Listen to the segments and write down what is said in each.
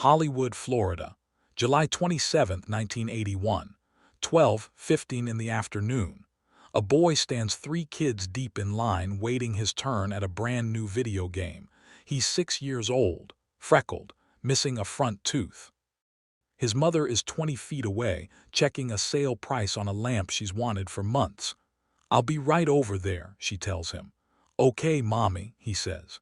Hollywood, Florida, July 27, 1981, 12:15 in the afternoon. A boy stands 3 kids deep in line waiting his turn at a brand new video game. He's 6 years old, freckled, missing a front tooth. His mother is 20 feet away, checking a sale price on a lamp she's wanted for months. "I'll be right over there," she tells him. "Okay, Mommy," he says.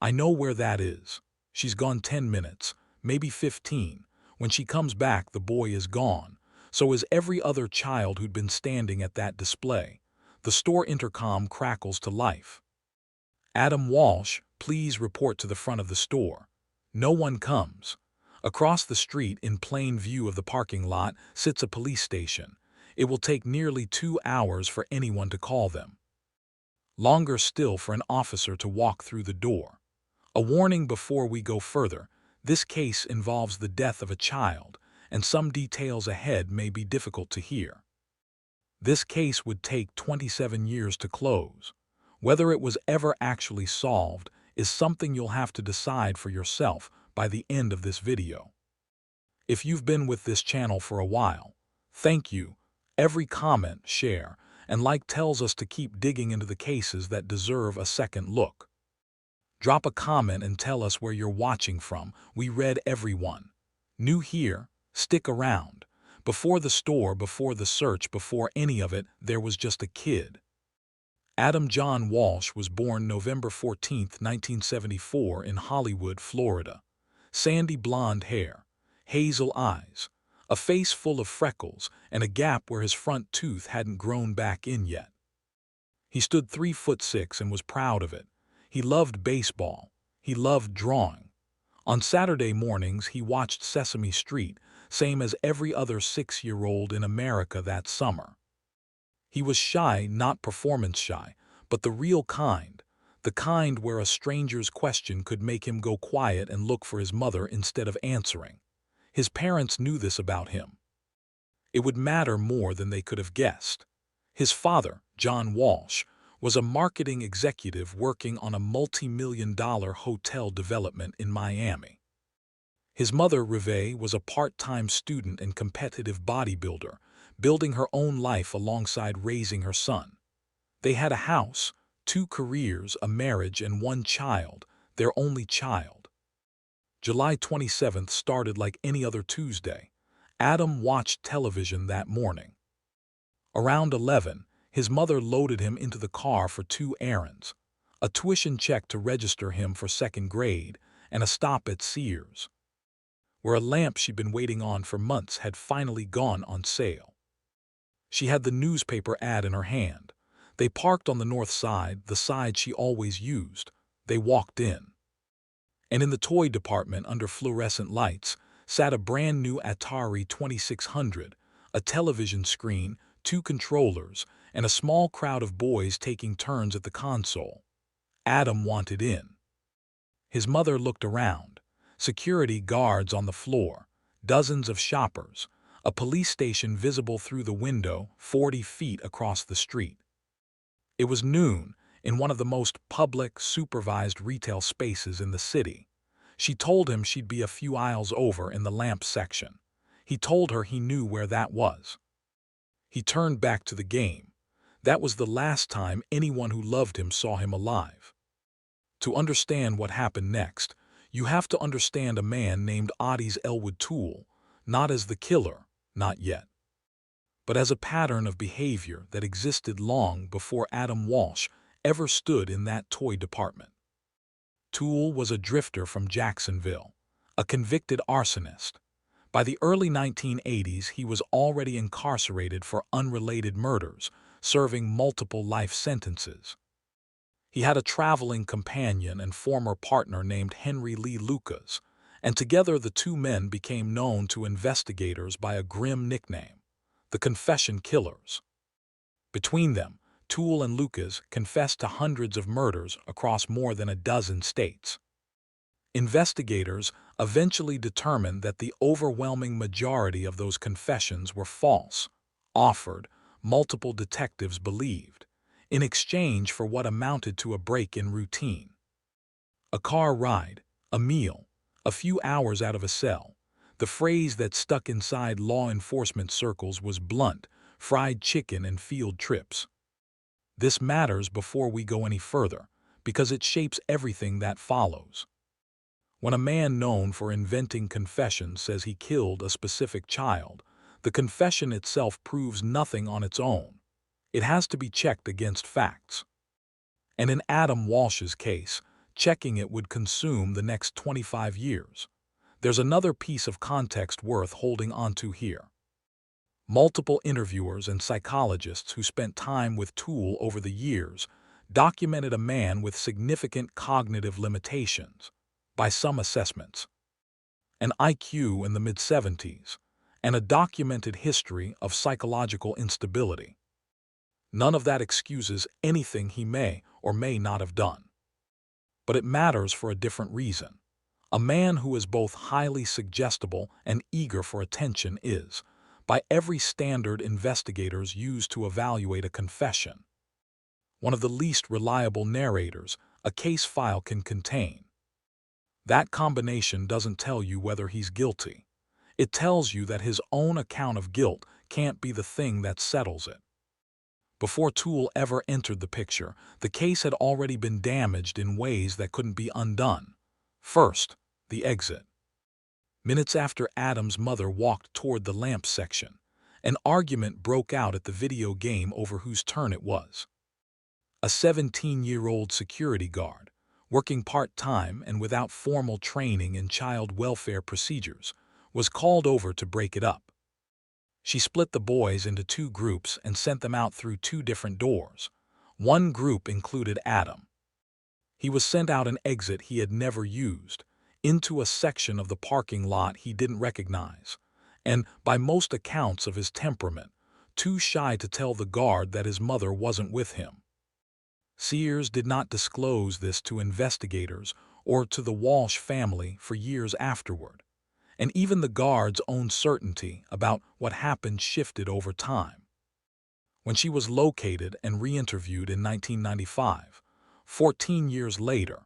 "I know where that is." She's gone 10 minutes, maybe 15. When she comes back, the boy is gone. So is every other child who'd been standing at that display. The store intercom crackles to life. "Adam Walsh, please report to the front of the store." No one comes. Across the street, in plain view of the parking lot, sits a police station. It will take nearly 2 hours for anyone to call them. Longer still for an officer to walk through the door. A warning before we go further: this case involves the death of a child, and some details ahead may be difficult to hear. This case would take 27 years to close. Whether it was ever actually solved is something you'll have to decide for yourself by the end of this video. If you've been with this channel for a while, thank you. Every comment, share, and like tells us to keep digging into the cases that deserve a second look. Drop a comment and tell us where you're watching from. We read every one. New here? Stick around. Before the store, before the search, before any of it, there was just a kid. Adam John Walsh was born November 14, 1974 in Hollywood, Florida. Sandy blonde hair, hazel eyes, a face full of freckles, and a gap where his front tooth hadn't grown back in yet. He stood 3'6" and was proud of it. He loved baseball. He loved drawing. On Saturday mornings he watched Sesame Street, same as every other 6-year-old in America that summer. He was shy, not performance shy, but the real kind, the kind where a stranger's question could make him go quiet and look for his mother instead of answering. His parents knew this about him. It would matter more than they could have guessed. His father, John Walsh, was a marketing executive working on a multi-million-dollar hotel development in Miami. His mother, Rive, was a part-time student and competitive bodybuilder, building her own life alongside raising her son. They had a house, 2 careers, a marriage, and 1 child, their only child. July 27th started like any other Tuesday. Adam watched television that morning. Around 11, his mother loaded him into the car for 2 errands: a tuition check to register him for 2nd grade, and a stop at Sears, where a lamp she'd been waiting on for months had finally gone on sale. She had the newspaper ad in her hand. They parked on the north side, the side she always used. They walked in. And in the toy department, under fluorescent lights, sat a brand new Atari 2600, a television screen, 2 controllers, and a small crowd of boys taking turns at the console. Adam wanted in. His mother looked around. Security guards on the floor, dozens of shoppers, a police station visible through the window 40 feet across the street. It was noon, in one of the most public, supervised retail spaces in the city. She told him she'd be a few aisles over in the lamp section. He told her he knew where that was. He turned back to the game. That was the last time anyone who loved him saw him alive. To understand what happened next, you have to understand a man named Ottis Toole, not as the killer, not yet, but as a pattern of behavior that existed long before Adam Walsh ever stood in that toy department. Toole was a drifter from Jacksonville, a convicted arsonist. By the early 1980s, he was already incarcerated for unrelated murders, serving multiple life sentences. He had a traveling companion and former partner named Henry Lee Lucas, and together the 2 men became known to investigators by a grim nickname: the Confession Killers. Between them, Toole and Lucas confessed to hundreds of murders across more than a dozen states. Investigators eventually determined that the overwhelming majority of those confessions were false, offered, multiple detectives believed, in exchange for what amounted to a break-in routine. A car ride, a meal, A few hours out of a cell. The phrase that stuck inside law enforcement circles was blunt: fried chicken and field trips. This matters before we go any further, because it shapes everything that follows. When a man known for inventing confessions says he killed a specific child, the confession itself proves nothing on its own. It has to be checked against facts. And in Adam Walsh's case, checking it would consume the next 25 years. There's another piece of context worth holding onto here. Multiple interviewers and psychologists who spent time with Toole over the years documented a man with significant cognitive limitations, by some assessments. An IQ in the mid-70s, and a documented history of psychological instability. None of that excuses anything he may or may not have done. But it matters for a different reason. A man who is both highly suggestible and eager for attention is, by every standard investigators use to evaluate a confession, one of the least reliable narrators a case file can contain. That combination doesn't tell you whether he's guilty. It tells you that his own account of guilt can't be the thing that settles it. Before Toole ever entered the picture, the case had already been damaged in ways that couldn't be undone. First, the exit. Minutes after Adam's mother walked toward the lamp section, an argument broke out at the video game over whose turn it was. A 17-year-old security guard, working part-time and without formal training in child welfare procedures, was called over to break it up. She split the boys into two groups and sent them out through two different doors. One group included Adam. He was sent out an exit he had never used, into a section of the parking lot he didn't recognize, and, by most accounts of his temperament, too shy to tell the guard that his mother wasn't with him. Sears did not disclose this to investigators or to the Walsh family for years afterward, and even the guard's own certainty about what happened shifted over time. When she was located and re-interviewed in 1995, 14 years later,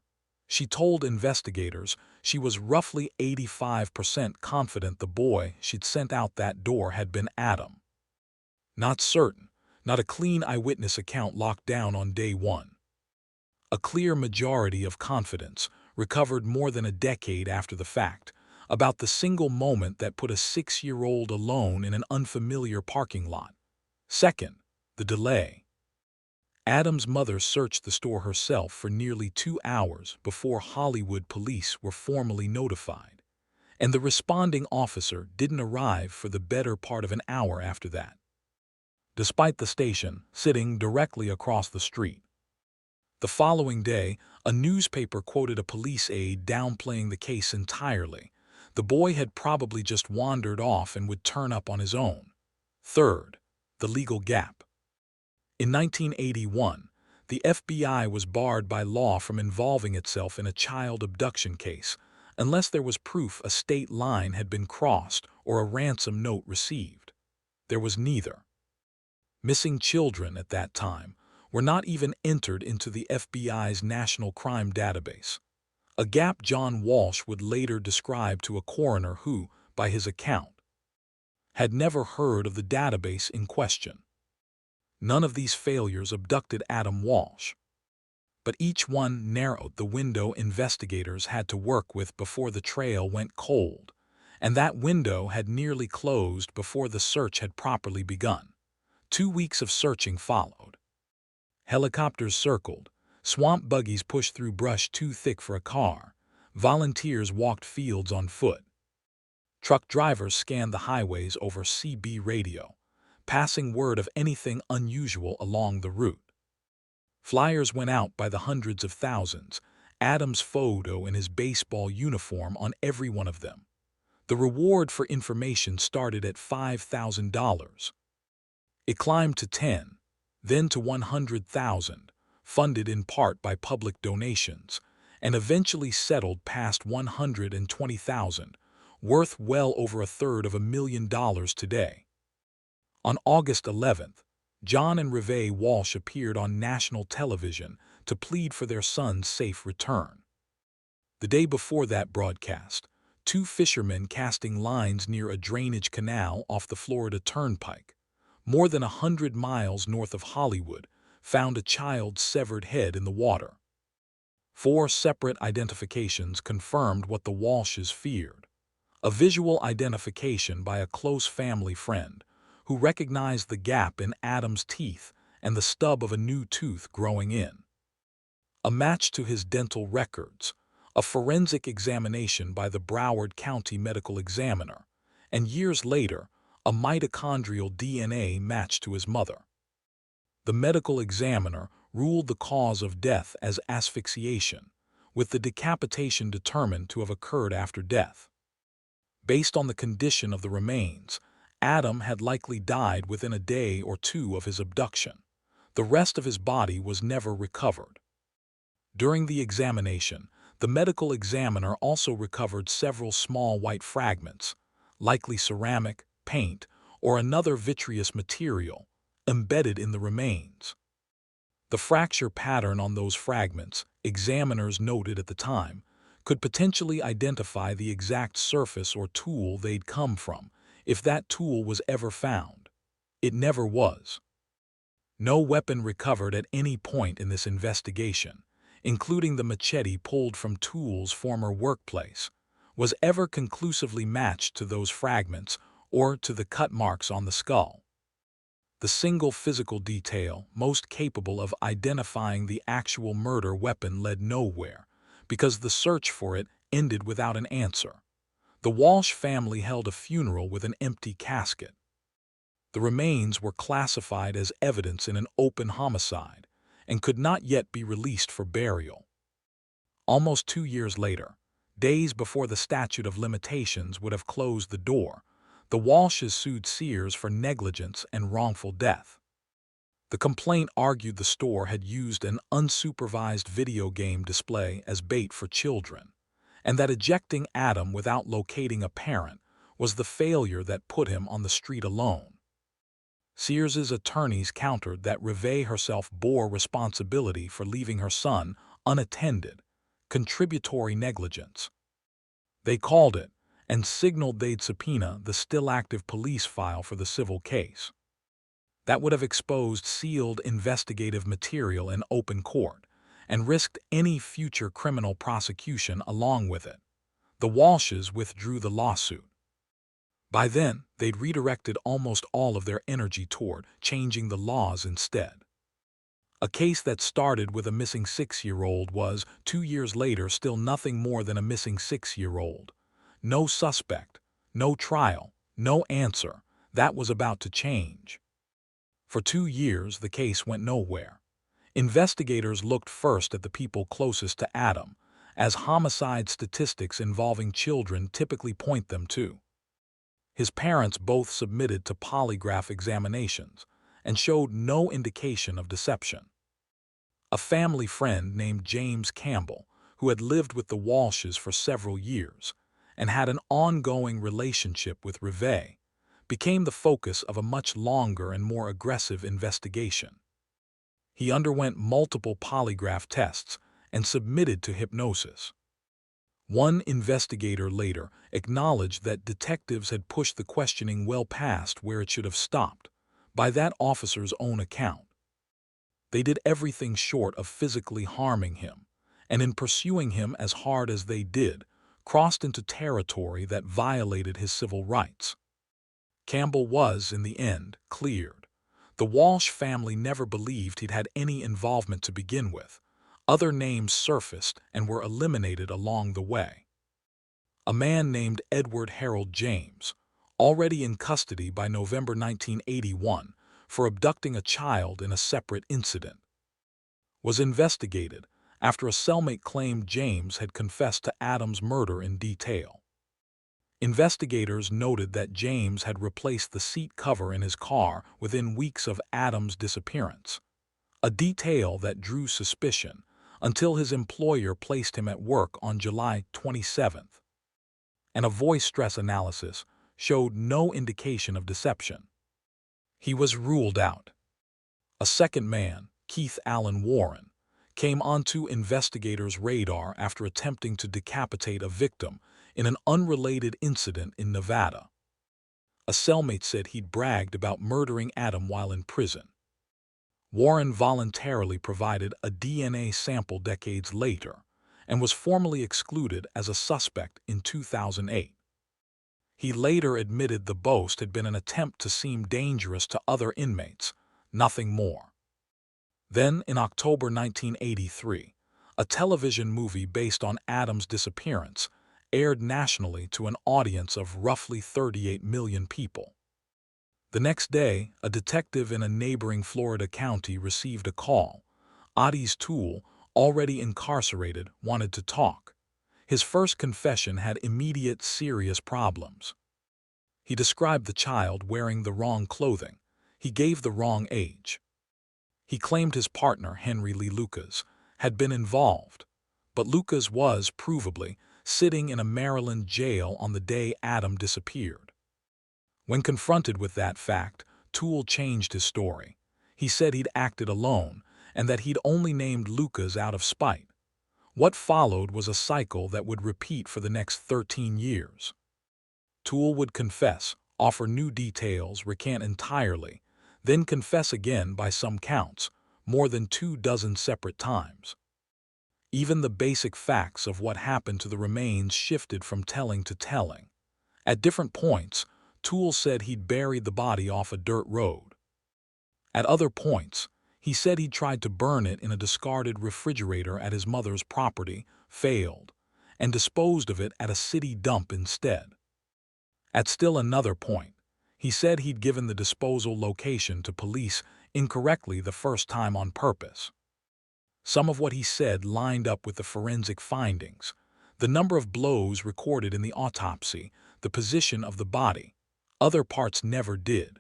she told investigators she was roughly 85% confident the boy she'd sent out that door had been Adam. Not certain, not a clean eyewitness account locked down on day one. A clear majority of confidence, recovered more than a decade after the fact, about the single moment that put a 6-year-old alone in an unfamiliar parking lot. Second, the delay. Adam's mother searched the store herself for nearly 2 hours before Hollywood police were formally notified, and the responding officer didn't arrive for the better part of an hour after that, despite the station sitting directly across the street. The following day, a newspaper quoted a police aide downplaying the case entirely. The boy had probably just wandered off and would turn up on his own. Third, the legal gap. In 1981, the FBI was barred by law from involving itself in a child abduction case unless there was proof a state line had been crossed or a ransom note received. There was neither. Missing children at that time were not even entered into the FBI's National Crime Database, a gap John Walsh would later describe to a coroner who, by his account, had never heard of the database in question. None of these failures abducted Adam Walsh, but each one narrowed the window investigators had to work with before the trail went cold, and that window had nearly closed before the search had properly begun. 2 weeks of searching followed. Helicopters circled, swamp buggies pushed through brush too thick for a car, volunteers walked fields on foot. Truck drivers scanned the highways over CB radio, passing word of anything unusual along the route. Flyers went out by the hundreds of thousands, Adam's photo in his baseball uniform on every one of them. The reward for information started at $5,000. It climbed to 10, then to 100,000, funded in part by public donations, and eventually settled past 120,000, worth well over $250,000 today. On August 11th, John and Reve Walsh appeared on national television to plead for their son's safe return. The day before that broadcast, two fishermen casting lines near a drainage canal off the Florida Turnpike, more than 100 miles north of Hollywood, found a child's severed head in the water. 4 separate identifications confirmed what the Walshes feared: a visual identification by a close family friend who recognized the gap in Adam's teeth and the stub of a new tooth growing in, a match to his dental records, a forensic examination by the Broward County Medical Examiner, and years later, a mitochondrial DNA match to his mother. The medical examiner ruled the cause of death as asphyxiation, with the decapitation determined to have occurred after death. Based on the condition of the remains, Adam had likely died within a day or two of his abduction. The rest of his body was never recovered. During the examination, the medical examiner also recovered several small white fragments, likely ceramic, paint, or another vitreous material, embedded in the remains. The fracture pattern on those fragments, examiners noted at the time, could potentially identify the exact surface or tool they'd come from, if that tool was ever found. It never was. No weapon recovered at any point in this investigation, including the machete pulled from Toole's former workplace, was ever conclusively matched to those fragments or to the cut marks on the skull. The single physical detail most capable of identifying the actual murder weapon led nowhere, because the search for it ended without an answer. The Walsh family held a funeral with an empty casket. The remains were classified as evidence in an open homicide and could not yet be released for burial. Almost 2 years later, days before the statute of limitations would have closed the door, the Walshes sued Sears for negligence and wrongful death. The complaint argued the store had used an unsupervised video game display as bait for children, and that ejecting Adam without locating a parent was the failure that put him on the street alone. Sears's attorneys countered that Rivet herself bore responsibility for leaving her son unattended, contributory negligence. They called it, and signaled they'd subpoena the still-active police file for the civil case. That would have exposed sealed investigative material in open court and risked any future criminal prosecution along with it. The Walshes withdrew the lawsuit. By then, they'd redirected almost all of their energy toward changing the laws instead. A case that started with a missing 6-year-old was, 2 years later, still nothing more than a missing 6-year-old. No suspect, no trial, no answer. That was about to change. For 2 years, the case went nowhere. Investigators looked first at the people closest to Adam, as homicide statistics involving children typically point them to. His parents both submitted to polygraph examinations and showed no indication of deception. A family friend named James Campbell, who had lived with the Walshes for several years and had an ongoing relationship with Rivet, became the focus of a much longer and more aggressive investigation. He underwent multiple polygraph tests and submitted to hypnosis. One investigator later acknowledged that detectives had pushed the questioning well past where it should have stopped, by that officer's own account. They did everything short of physically harming him, and in pursuing him as hard as they did, crossed into territory that violated his civil rights. Campbell was, in the end, cleared. The Walsh family never believed he'd had any involvement to begin with. Other names surfaced and were eliminated along the way. A man named Edward Harold James, already in custody by November 1981 for abducting a child in a separate incident, was investigated after a cellmate claimed James had confessed to Adam's murder in detail. Investigators noted that James had replaced the seat cover in his car within weeks of Adam's disappearance, a detail that drew suspicion until his employer placed him at work on July 27th. And a voice stress analysis showed no indication of deception. He was ruled out. A second man, Keith Allen Warren, came onto investigators' radar after attempting to decapitate a victim in an unrelated incident in Nevada. A cellmate said he'd bragged about murdering Adam while in prison. Warren voluntarily provided a DNA sample decades later and was formally excluded as a suspect in 2008. He later admitted the boast had been an attempt to seem dangerous to other inmates, nothing more. Then, in October 1983, a television movie based on Adam's disappearance aired nationally to an audience of roughly 38 million people. The next day, a detective in a neighboring Florida county received a call. Ottis Toole, already incarcerated, wanted to talk. His first confession had immediate serious problems. He described the child wearing the wrong clothing. He gave the wrong age. He claimed his partner, Henry Lee Lucas, had been involved, but Lucas was, provably, sitting in a Maryland jail on the day Adam disappeared. When confronted with that fact, Toole changed his story. He said he'd acted alone and that he'd only named Lucas out of spite. What followed was a cycle that would repeat for the next 13 years. Toole would confess, offer new details, recant entirely, then confess again by some counts, more than 24 separate times. Even the basic facts of what happened to the remains shifted from telling to telling. At different points, Toole said he'd buried the body off a dirt road. At other points, he said he'd tried to burn it in a discarded refrigerator at his mother's property, failed, and disposed of it at a city dump instead. At still another point, he said he'd given the disposal location to police incorrectly the first time on purpose. Some of what he said lined up with the forensic findings, the number of blows recorded in the autopsy, the position of the body. Other parts never did.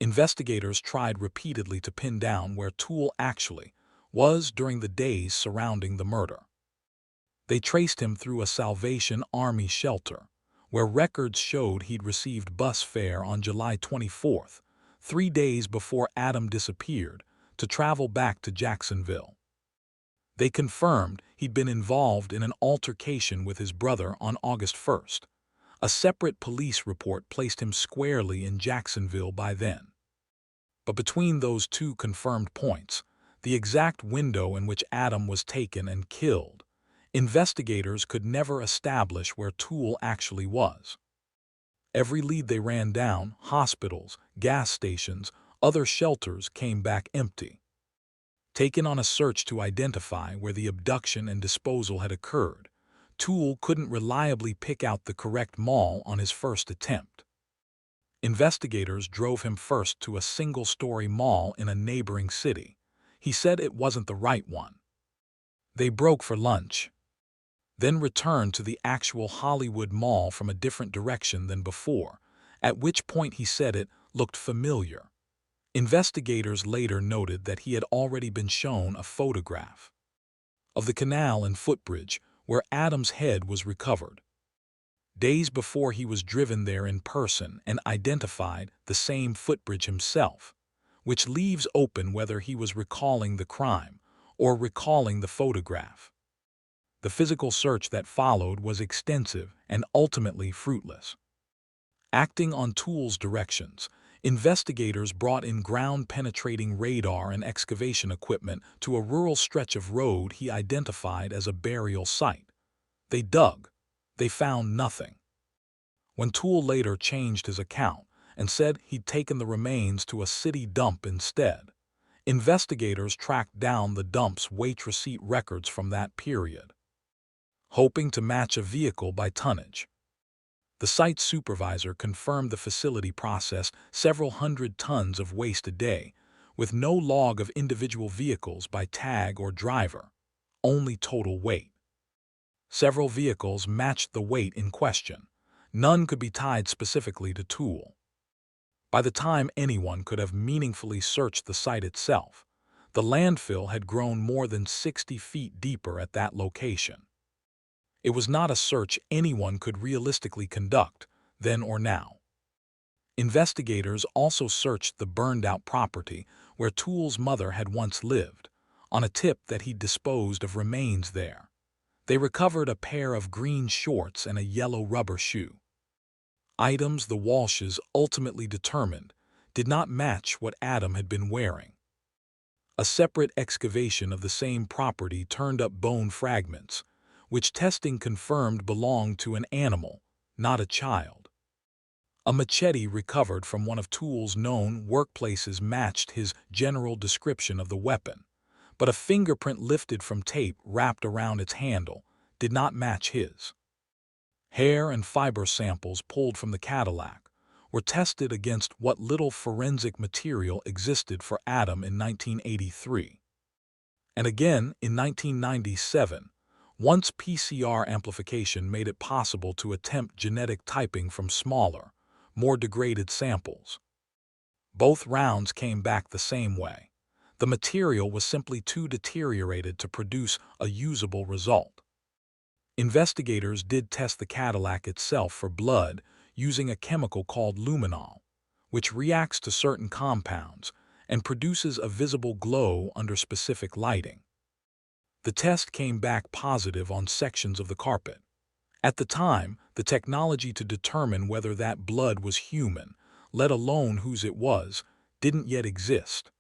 Investigators tried repeatedly to pin down where Toole actually was during the days surrounding the murder. They traced him through a Salvation Army shelter, where records showed he'd received bus fare on July 24th, 3 days before Adam disappeared, to travel back to Jacksonville. They confirmed he'd been involved in an altercation with his brother on August 1st. A separate police report placed him squarely in Jacksonville by then. But between those two confirmed points, the exact window in which Adam was taken and killed, investigators could never establish where Toole actually was. Every lead they ran down, hospitals, gas stations, other shelters, came back empty. Taken on a search to identify where the abduction and disposal had occurred, Toole couldn't reliably pick out the correct mall on his first attempt. Investigators drove him first to a single-story mall in a neighboring city. He said it wasn't the right one. They broke for lunch, then returned to the actual Hollywood Mall from a different direction than before, at which point he said it looked familiar. Investigators later noted that he had already been shown a photograph of the canal and footbridge where Adam's head was recovered. Days before he was driven there in person and identified the same footbridge himself, which leaves open whether he was recalling the crime or recalling the photograph. The physical search that followed was extensive and ultimately fruitless. Acting on Toole's directions, investigators brought in ground-penetrating radar and excavation equipment to a rural stretch of road he identified as a burial site. They dug. They found nothing. When Toole later changed his account and said he'd taken the remains to a city dump instead, investigators tracked down the dump's weight receipt records from that period, hoping to match a vehicle by tonnage. The site supervisor confirmed the facility processed several hundred tons of waste a day, with no log of individual vehicles by tag or driver, only total weight. Several vehicles matched the weight in question. None could be tied specifically to Toole. By the time anyone could have meaningfully searched the site itself, the landfill had grown more than 60 feet deeper at that location. It was not a search anyone could realistically conduct, then or now. Investigators also searched the burned-out property where Toole's mother had once lived, on a tip that he'd disposed of remains there. They recovered a pair of green shorts and a yellow rubber shoe. Items the Walshes ultimately determined did not match what Adam had been wearing. A separate excavation of the same property turned up bone fragments, which testing confirmed belonged to an animal, not a child. A machete recovered from one of Toole's known workplaces matched his general description of the weapon, but a fingerprint lifted from tape wrapped around its handle did not match his. Hair and fiber samples pulled from the Cadillac were tested against what little forensic material existed for Adam in 1983. And again in 1997, once PCR amplification made it possible to attempt genetic typing from smaller, more degraded samples. Both rounds came back the same way. The material was simply too deteriorated to produce a usable result. Investigators did test the Cadillac itself for blood using a chemical called luminol, which reacts to certain compounds and produces a visible glow under specific lighting. The test came back positive on sections of the carpet. At the time, the technology to determine whether that blood was human, let alone whose it was, didn't yet exist.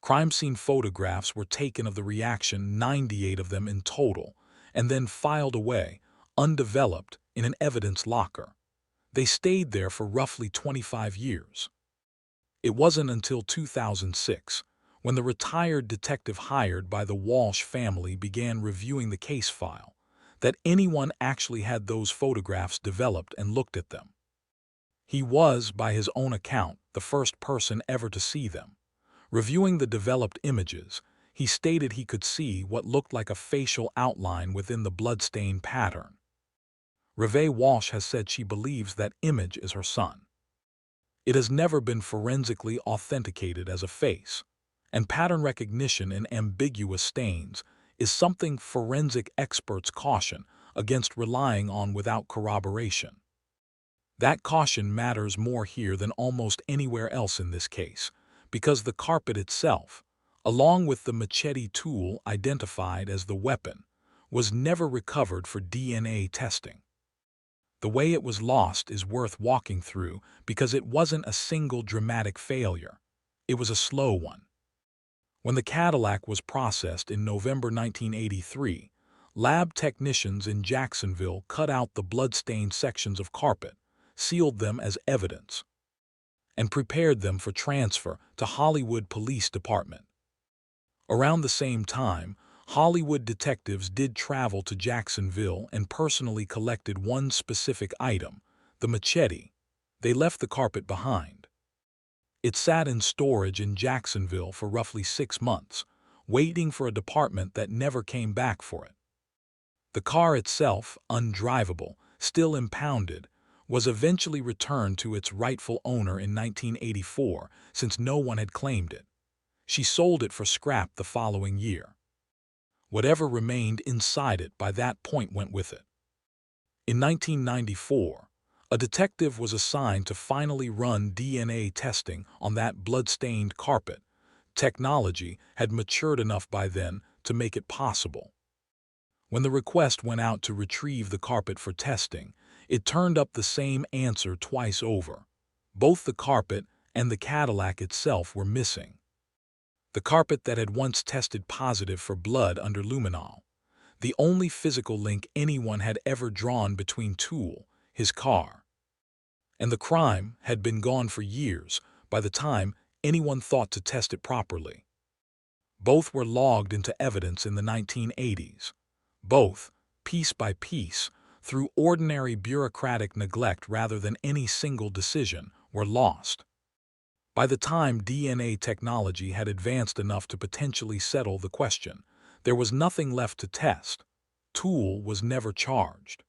Crime scene photographs were taken of the reaction, 98 of them in total, and then filed away, undeveloped, in an evidence locker. They stayed there for roughly 25 years. It wasn't until 2006, when the retired detective hired by the Walsh family began reviewing the case file, that anyone actually had those photographs developed and looked at them. He was, by his own account, the first person ever to see them. Reviewing the developed images, he stated he could see what looked like a facial outline within the bloodstain pattern. Reve Walsh has said she believes that image is her son. It has never been forensically authenticated as a face, and pattern recognition in ambiguous stains is something forensic experts caution against relying on without corroboration. That caution matters more here than almost anywhere else in this case, because the carpet itself, along with the machete tool identified as the weapon, was never recovered for DNA testing. The way it was lost is worth walking through because it wasn't a single dramatic failure. It was a slow one. When the Cadillac was processed in November 1983, lab technicians in Jacksonville cut out the bloodstained sections of carpet, sealed them as evidence, and prepared them for transfer to Hollywood Police Department. Around the same time, Hollywood detectives did travel to Jacksonville and personally collected one specific item, the machete. They left the carpet behind. It sat in storage in Jacksonville for roughly 6 months, waiting for a department that never came back for it. The car itself, undrivable, still impounded, was eventually returned to its rightful owner in 1984 since no one had claimed it. She sold it for scrap the following year. Whatever remained inside it by that point went with it. In 1994, a detective was assigned to finally run DNA testing on that blood-stained carpet. Technology had matured enough by then to make it possible. When the request went out to retrieve the carpet for testing, it turned up the same answer twice over. Both the carpet and the Cadillac itself were missing. The carpet that had once tested positive for blood under luminol, the only physical link anyone had ever drawn between Toole, his car, and the crime had been gone for years by the time anyone thought to test it properly. Both were logged into evidence in the 1980s. Both, piece by piece, through ordinary bureaucratic neglect rather than any single decision, were lost. By the time DNA technology had advanced enough to potentially settle the question, there was nothing left to test. Toole was never charged.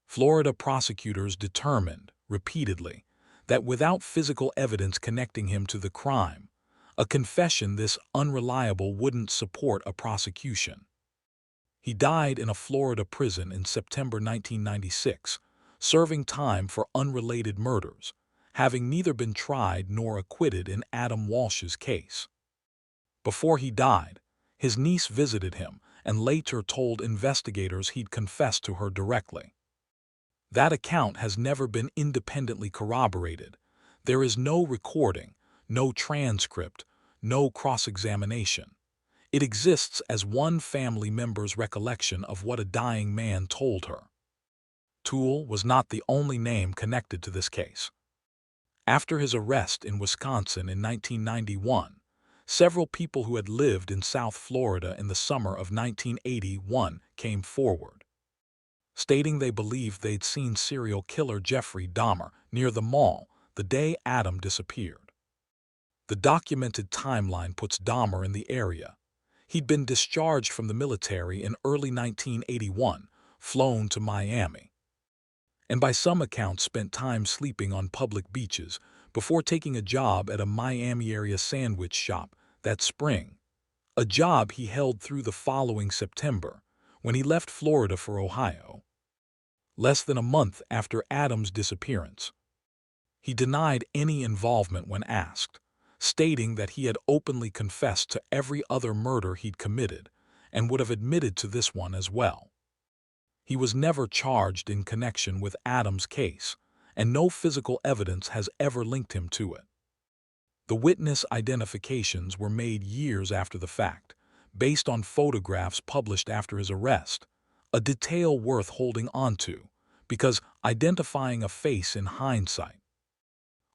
Florida prosecutors determined, repeatedly, that without physical evidence connecting him to the crime, a confession this unreliable wouldn't support a prosecution. He died in a Florida prison in September 1996, serving time for unrelated murders, having neither been tried nor acquitted in Adam Walsh's case. Before he died, His niece visited him and later told investigators he'd confessed to her directly. That account has never been independently corroborated. There is no recording, no transcript, no cross-examination. It exists as one family member's recollection of what a dying man told her. Toole was not the only name connected to this case. After his arrest in Wisconsin in 1991, several people who had lived in South Florida in the summer of 1981 came forward, stating they believed they'd seen serial killer Jeffrey Dahmer near the mall the day Adam disappeared. The documented timeline puts Dahmer in the area. He'd been discharged from the military in early 1981, flown to Miami, and by some accounts spent time sleeping on public beaches before taking a job at a Miami-area sandwich shop that spring, a job he held through the following September, when he left Florida for Ohio. Less than a month after Adam's disappearance, he denied any involvement when asked, stating that he had openly confessed to every other murder he'd committed and would have admitted to this one as well. He was never charged in connection with Adam's case, and no physical evidence has ever linked him to it. The witness identifications were made years after the fact, based on photographs published after his arrest, a detail worth holding onto, because identifying a face in hindsight,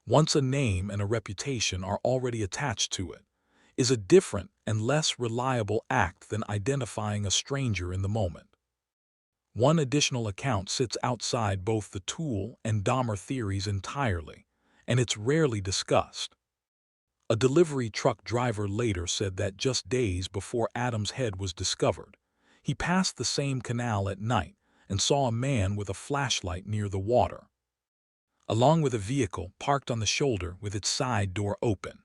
once a name and a reputation are already attached to it, is a different and less reliable act than identifying a stranger in the moment. One additional account sits outside both the Toole and Dahmer theories entirely, and it's rarely discussed. A delivery truck driver later said that just days before Adam's head was discovered, he passed the same canal at night and saw a man with a flashlight near the water, along with a vehicle parked on the shoulder with its side door open.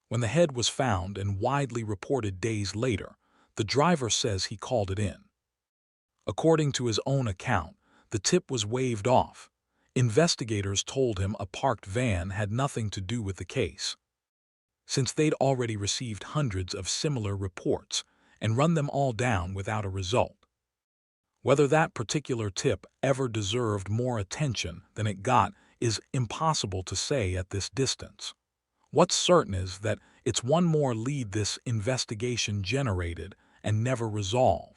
When the head was found and widely reported days later, the driver says he called it in. According to his own account, the tip was waved off. Investigators told him a parked van had nothing to do with the case, since they'd already received hundreds of similar reports and run them all down without a result. Whether that particular tip ever deserved more attention than it got is impossible to say at this distance. What's certain is that it's one more lead this investigation generated and never resolved.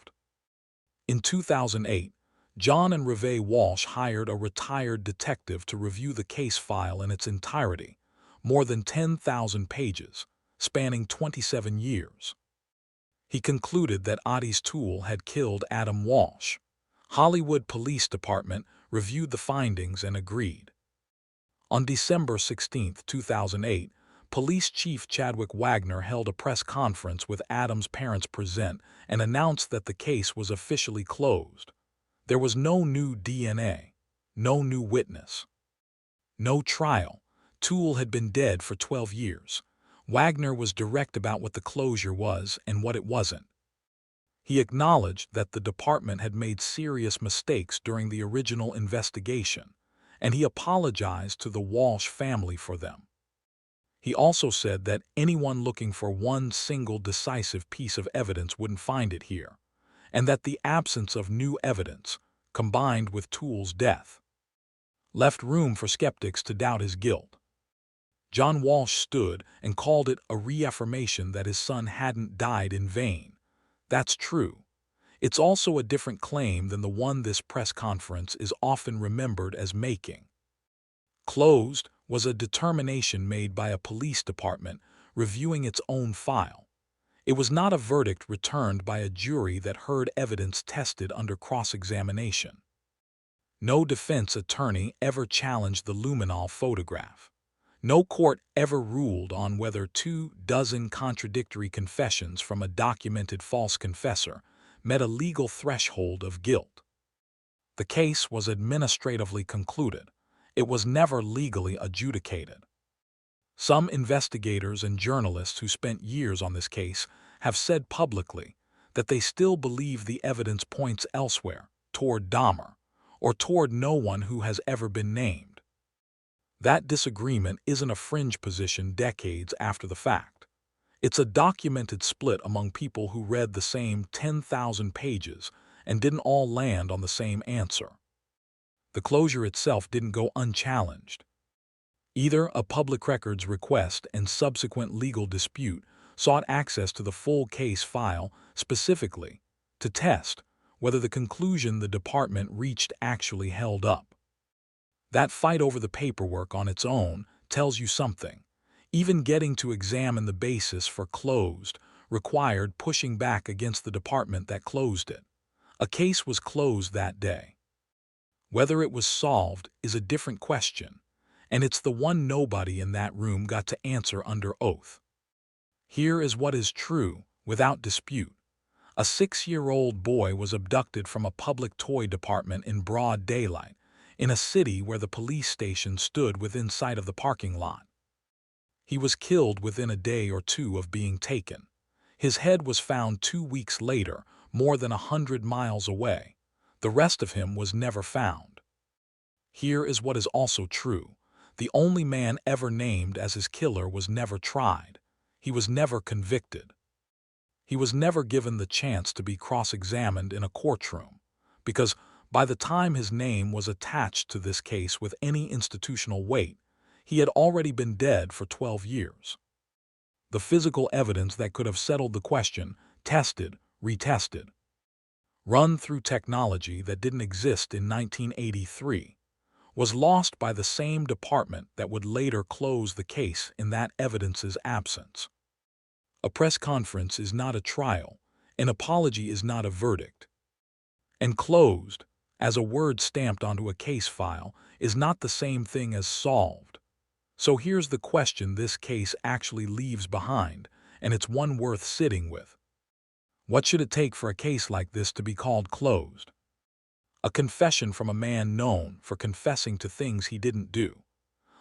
In 2008, John and Reve Walsh hired a retired detective to review the case file in its entirety, more than 10,000 pages, spanning 27 years. He concluded that Ottis Toole had killed Adam Walsh. Hollywood Police Department reviewed the findings and agreed. On December 16, 2008, Police Chief Chadwick Wagner held a press conference with Adam's parents present and announced that the case was officially closed. There was no new DNA, no new witness, no trial. Toole had been dead for 12 years. Wagner was direct about what the closure was and what it wasn't. He acknowledged that the department had made serious mistakes during the original investigation, and he apologized to the Walsh family for them. He also said that anyone looking for one single decisive piece of evidence wouldn't find it here, and that the absence of new evidence, combined with Toole's death, left room for skeptics to doubt his guilt. John Walsh stood and called it a reaffirmation that his son hadn't died in vain. That's true. It's also a different claim than the one this press conference is often remembered as making. Closed was a determination made by a police department reviewing its own file. It was not a verdict returned by a jury that heard evidence tested under cross-examination. No defense attorney ever challenged the luminol photograph. No court ever ruled on whether 24 contradictory confessions from a documented false confessor met a legal threshold of guilt. The case was administratively concluded. It was never legally adjudicated. Some investigators and journalists who spent years on this case have said publicly that they still believe the evidence points elsewhere, toward Dahmer, or toward no one who has ever been named. That disagreement isn't a fringe position decades after the fact. It's a documented split among people who read the same 10,000 pages and didn't all land on the same answer. The closure itself didn't go unchallenged. Either a public records request and subsequent legal dispute sought access to the full case file specifically to test whether the conclusion the department reached actually held up. That fight over the paperwork on its own tells you something. Even getting to examine the basis for closed required pushing back against the department that closed it. A case was closed that day. Whether it was solved is a different question, and it's the one nobody in that room got to answer under oath. Here is what is true, without dispute. A 6-year-old boy was abducted from a public toy department in broad daylight, in a city where the police station stood within sight of the parking lot. He was killed within a day or two of being taken. His head was found 2 weeks later, more than 100 miles away. The rest of him was never found. Here is what is also true. The only man ever named as his killer was never tried. He was never convicted. He was never given the chance to be cross-examined in a courtroom, because by the time his name was attached to this case with any institutional weight, he had already been dead for 12 years. The physical evidence that could have settled the question, tested, retested, run through technology that didn't exist in 1983, was lost by the same department that would later close the case in that evidence's absence. A press conference is not a trial, an apology is not a verdict. And closed, as a word stamped onto a case file, is not the same thing as solved. So here's the question this case actually leaves behind, and it's one worth sitting with. What should it take for a case like this to be called closed? A confession from a man known for confessing to things he didn't do.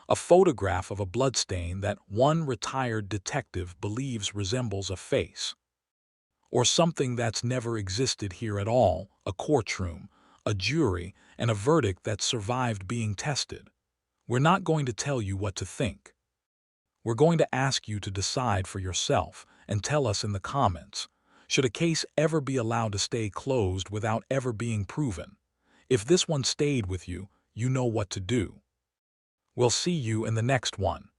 A photograph of a bloodstain that one retired detective believes resembles a face. Or something that's never existed here at all, a courtroom, a jury, and a verdict that survived being tested. We're not going to tell you what to think. We're going to ask you to decide for yourself and tell us in the comments, should a case ever be allowed to stay closed without ever being proven? If this one stayed with you, you know what to do. We'll see you in the next one.